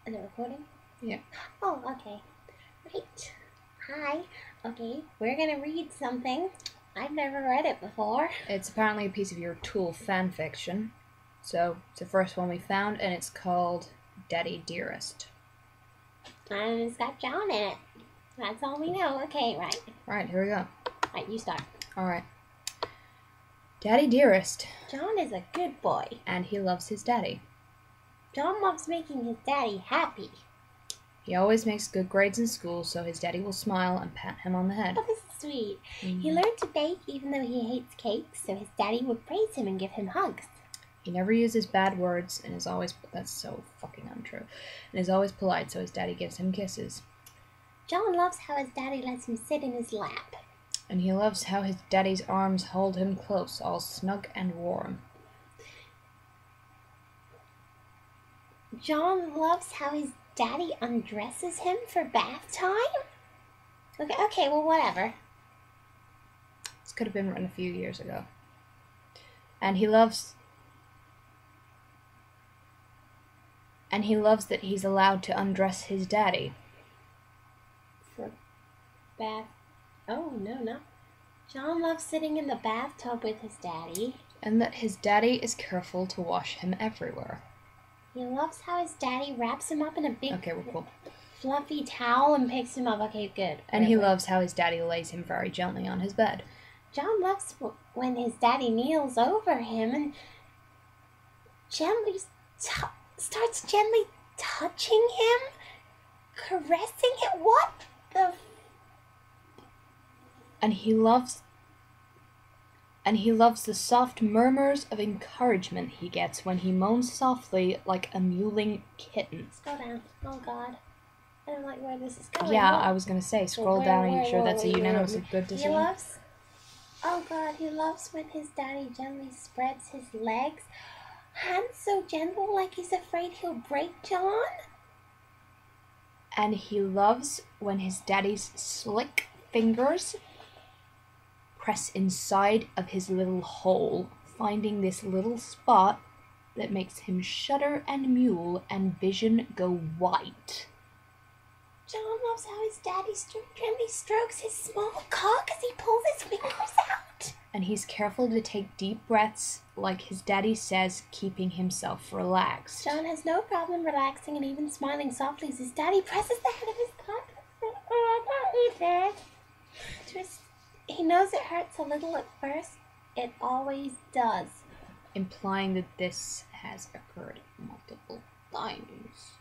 Is it recording? Yeah. Oh, okay. Right. Hi. Okay, we're gonna read something. I've never read it before. It's apparently a piece of your Tool fan fiction. So, it's the first one we found, and it's called Daddy Dearest. And it's got John in it. That's all we know. Okay, right. Alright, here we go. Right, you start. Alright. Daddy Dearest. John is a good boy. And he loves his daddy. John loves making his daddy happy. He always makes good grades in school, so his daddy will smile and pat him on the head. Oh, this is sweet. He learned to bake even though he hates cakes, so his daddy would praise him and give him hugs. He never uses bad words and is always... That's so fucking untrue. And is always polite, so his daddy gives him kisses. John loves how his daddy lets him sit in his lap. And he loves how his daddy's arms hold him close, all snug and warm. John loves how his daddy undresses him for bath time? Okay, well, whatever. This could have been written a few years ago. And he loves that he's allowed to undress his daddy. For bath... Oh, no. John loves sitting in the bathtub with his daddy. And that his daddy is careful to wash him everywhere. He loves how his daddy wraps him up in a big... Okay, we're cool. Fluffy towel and picks him up. Okay, good. And he loves how his daddy lays him very gently on his bed. John loves when his daddy kneels over him and starts gently touching him, caressing him. What the... And he loves the soft murmurs of encouragement he gets when he moans softly like a mewling kitten. Scroll down. Oh, God. I don't like where this is going. Yeah, I was going to say, scroll down. Are you sure that's a unanimously good decision? He loves... Oh, God, he loves when his daddy gently spreads his legs. Hands so gentle like he's afraid he'll break John. And he loves when his daddy's slick fingers press inside of his little hole, finding this little spot that makes him shudder and mewl and vision go white. John loves how his daddy gently strokes his small cock as he pulls his fingers out. And he's careful to take deep breaths, like his daddy says, keeping himself relaxed. John has no problem relaxing and even smiling softly as his daddy presses the head of his cock. Oh, I can't eat it. He knows it hurts a little at first. It always does. Implying that this has occurred multiple times.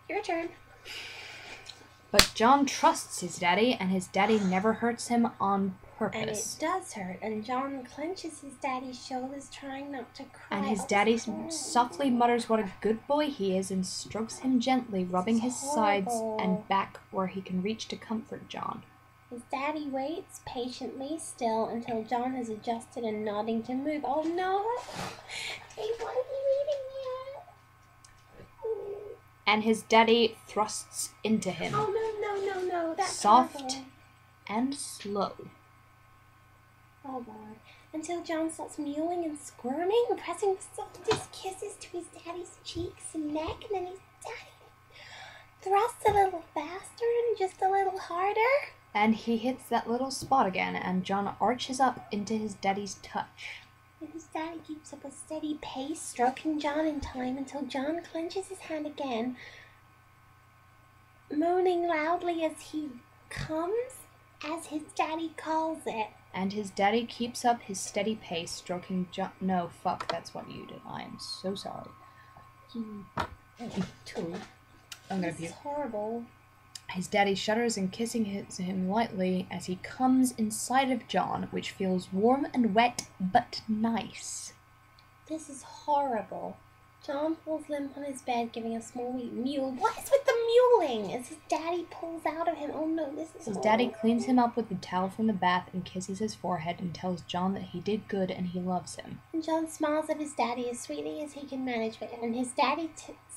Your turn. But John trusts his daddy, and his daddy never hurts him on purpose. And it does hurt, and John clenches his daddy's shoulders, trying not to cry. And his daddy softly mutters what a good boy he is and strokes him gently, rubbing his sides and back where he can reach to comfort John. His daddy waits patiently still until John has adjusted and nodding to move. Oh no! They want to be reading yet. And his daddy thrusts into him. Oh no! That's soft horrible. And slow. Oh God! Until John starts mewling and squirming, pressing the softest kisses to his daddy's cheeks and neck, and then his daddy thrusts a little faster and just a little harder. And he hits that little spot again, and John arches up into his daddy's touch. And his daddy keeps up a steady pace, stroking John in time until John clenches his hand again, moaning loudly as he comes, as his daddy calls it. And his daddy keeps up his steady pace, stroking John... No, fuck, that's what you did. I am so sorry. You Two. I'm gonna This puke. is horrible. His daddy shudders and kissing him lightly as he comes inside of John, which feels warm and wet, but nice. This is horrible. John pulls limp on his bed, giving a small mew. What is with the mewling? As his daddy pulls out of him. Oh no, this is His horrible. daddy cleans him up with the towel from the bath and kisses his forehead and tells John that he did good and he loves him. And John smiles at his daddy as sweetly as he can manage it. And his daddy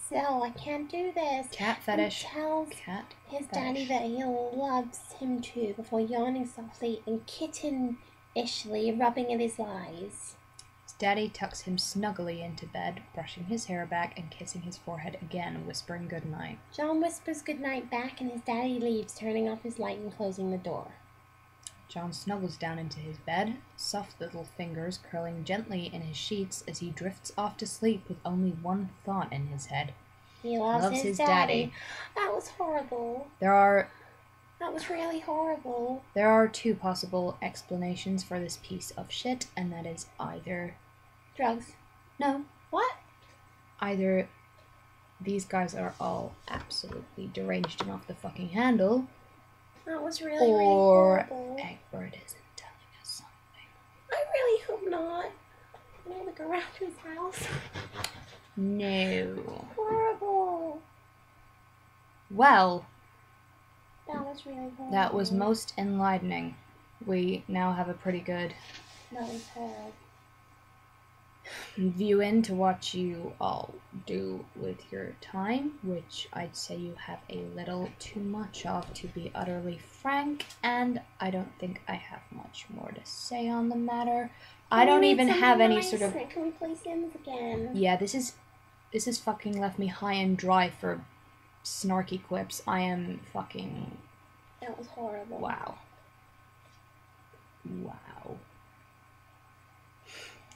so I can't do this. Cat fetish. And tells Cat his fetish. daddy that he loves him too before yawning softly and kitten-ishly rubbing at his eyes. His daddy tucks him snugly into bed, brushing his hair back and kissing his forehead again, whispering goodnight. John whispers goodnight back and his daddy leaves, turning off his light and closing the door. John snuggles down into his bed, soft little fingers curling gently in his sheets as he drifts off to sleep with only one thought in his head. He loves his daddy. That was horrible. That was really horrible. There are two possible explanations for this piece of shit, and that is either... Drugs. No. What? Either these guys are all absolutely deranged and off the fucking handle, that was really horrible. Or Egbert isn't telling us something. I really hope not. I want to go around to his house. No. Horrible. Well... That was really horrible. That was most enlightening. We now have a pretty good That was horrible. view into what you all do with your time, which I'd say you have a little too much of, to be utterly frank, and I don't think I have much more to say on the matter. I don't even have any sort of... Can we play Sims again? Yeah, this is fucking left me high and dry for snarky quips. I am fucking... That was horrible. Wow.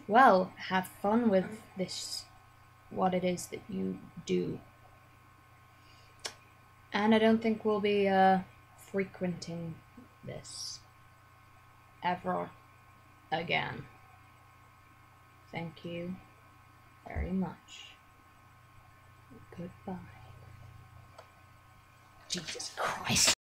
Well, have fun with this, what it is that you do. And I don't think we'll be frequenting this ever again. Thank you very much. Goodbye. Jesus Christ.